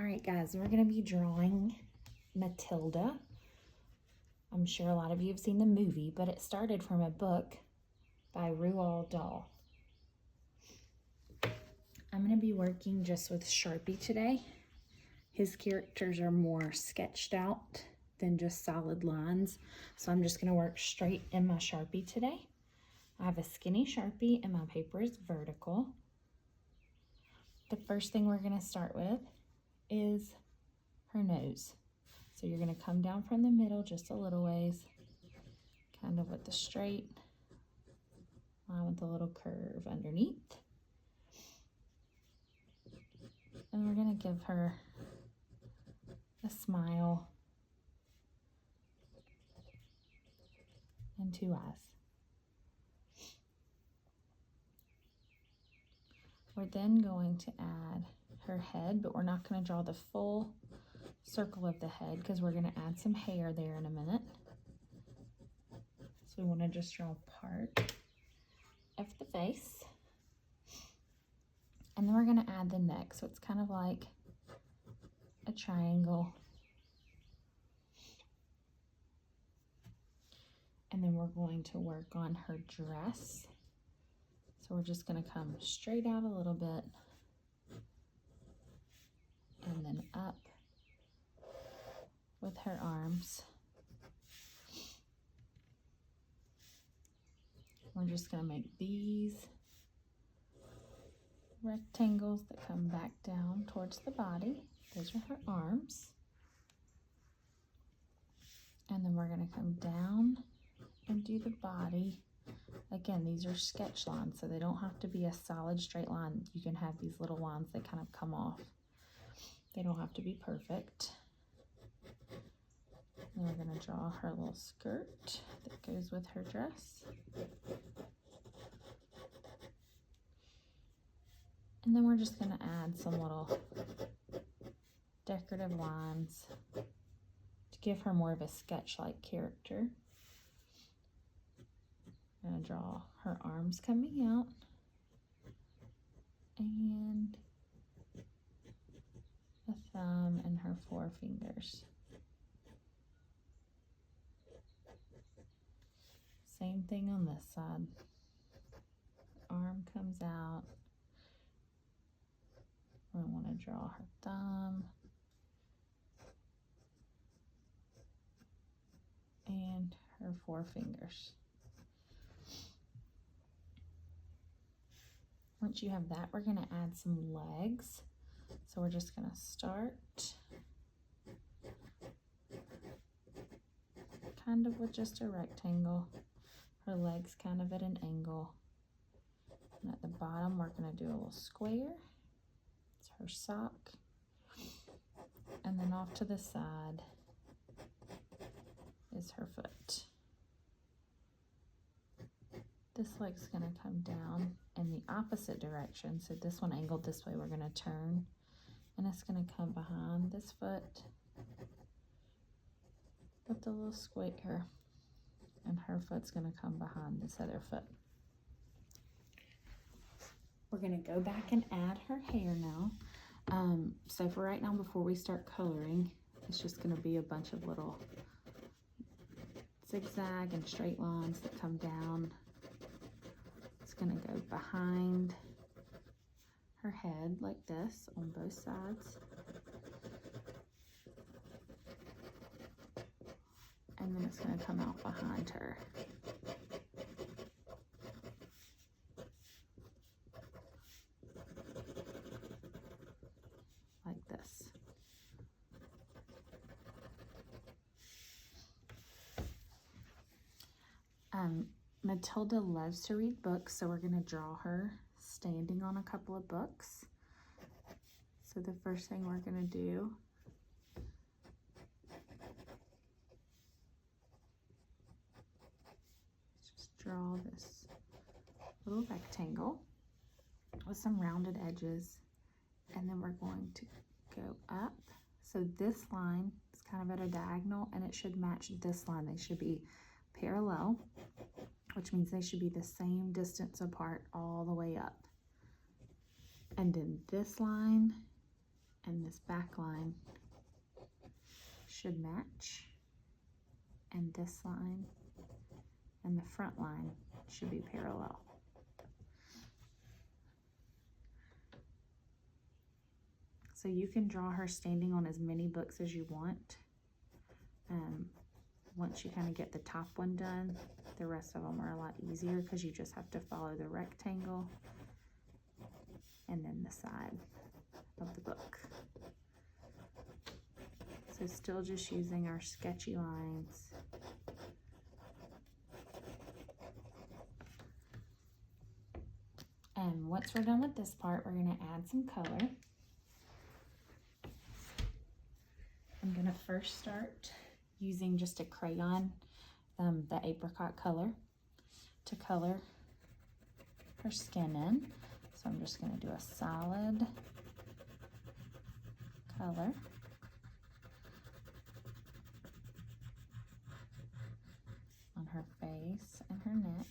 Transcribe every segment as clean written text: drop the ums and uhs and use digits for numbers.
All right, guys, we're going to be drawing Matilda. I'm sure a lot of you have seen the movie, but it started from a book by Roald Dahl. I'm going to be working just with Sharpie today. His characters are more sketched out than just solid lines, so I'm just going to work straight in my Sharpie today. I have a skinny Sharpie and my paper is vertical. The first thing we're going to start with is her nose. So you're going to come down from the middle just a little ways, kind of with the straight line with a little curve underneath. And we're going to give her a smile and 2 eyes. We're then going to add her head, but we're not going to draw the full circle of the head because we're going to add some hair there in a minute. So we want to just draw part of the face. And then we're going to add the neck. So it's kind of like a triangle. And then we're going to work on her dress. So we're just going to come straight out a little bit and then up with her arms. We're just going to make these rectangles that come back down towards the body. Those are her arms. And then we're going to come down and do the body. Again, these are sketch lines, so they don't have to be a solid straight line. You can have these little lines that kind of come off. They don't have to be perfect. And we're going to draw her little skirt that goes with her dress. And then we're just going to add some little decorative lines to give her more of a sketch-like character. I'm going to draw her arms coming out and a thumb and her 4 fingers. Same thing on this side. Arm comes out. We want to draw her thumb and her 4 fingers. Once you have that, we're going to add some legs. So we're just going to start kind of with just a rectangle. Her legs kind of at an angle. And at the bottom, we're going to do a little square. It's her sock. And then off to the side is her foot. This leg's going to come down in the opposite direction. So this one angled this way, we're going to turn. And it's going to come behind this foot with the little square. And her foot's going to come behind this other foot. We're going to go back and add her hair now. So for right now, before we start coloring, it's just going to be a bunch of little zigzag and straight lines that come down. It's going to go behind her head like this on both sides. And then it's going to come out behind her. Like this. Matilda loves to read books, so we're going to draw her standing on a couple of books. So the first thing we're going to do is just draw this little rectangle with some rounded edges, and then we're going to go up. So this line is kind of at a diagonal, and it should match this line. They should be parallel, which means they should be the same distance apart all the way up. And then this line And this back line should match. And this line and the front line should be parallel. So you can draw her standing on as many books as you want. Once you kind of get the top one done, the rest of them are a lot easier because you just have to follow the rectangle and then the side of the book. So still just using our sketchy lines. And once we're done with this part, we're going to add some color. I'm going to first start using just a crayon, the apricot color, to color her skin in. So I'm just going to do a solid color. On her face and her neck.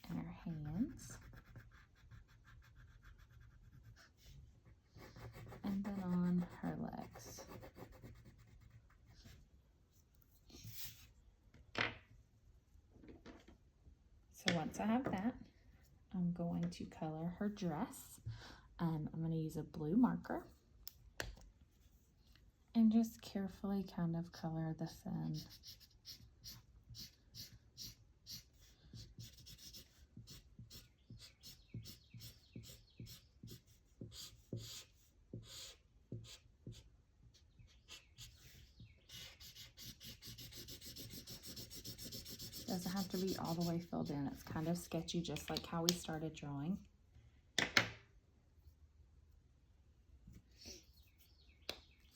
And her hands. And then on her legs. So once I have that, I'm going to color her dress. I'm going to use a blue marker and just carefully kind of color this in. Doesn't have to be all the way filled in. It's kind of sketchy, just like how we started drawing.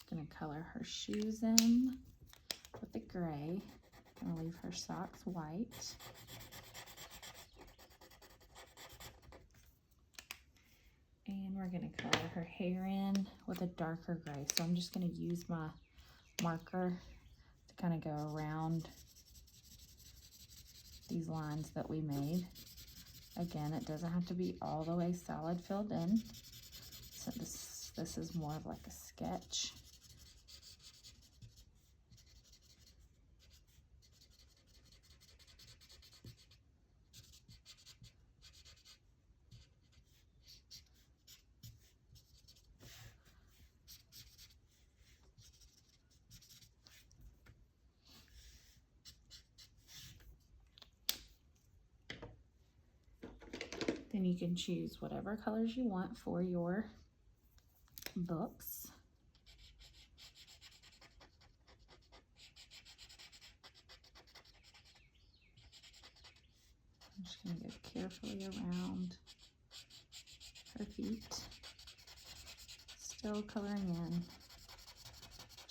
Gonna color her shoes in with the gray. Gonna leave her socks white. And we're gonna color her hair in with a darker gray. So I'm just gonna use my marker to kind of go around these lines that we made. Again, it doesn't have to be all the way solid filled in. So this is more of like a sketch. Then you can choose whatever colors you want for your books. I'm just going to go carefully around her feet. Still coloring in.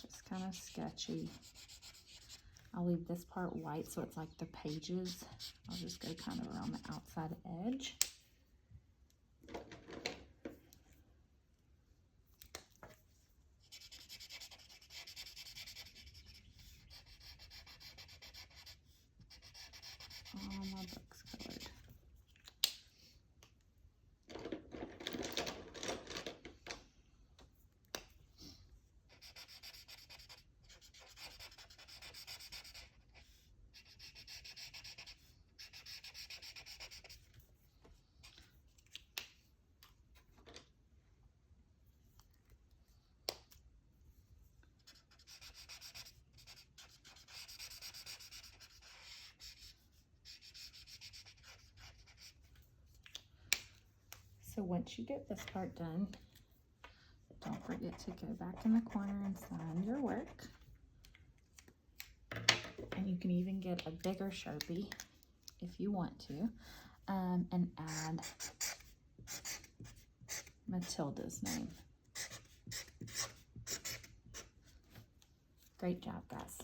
Just kind of sketchy. I'll leave this part white so it's like the pages. I'll just go kind of around the outside edge. All my books colored. So once you get this part done, don't forget to go back in the corner and sign your work. And you can even get a bigger Sharpie if you want to, and add Matilda's name. Great job, guys.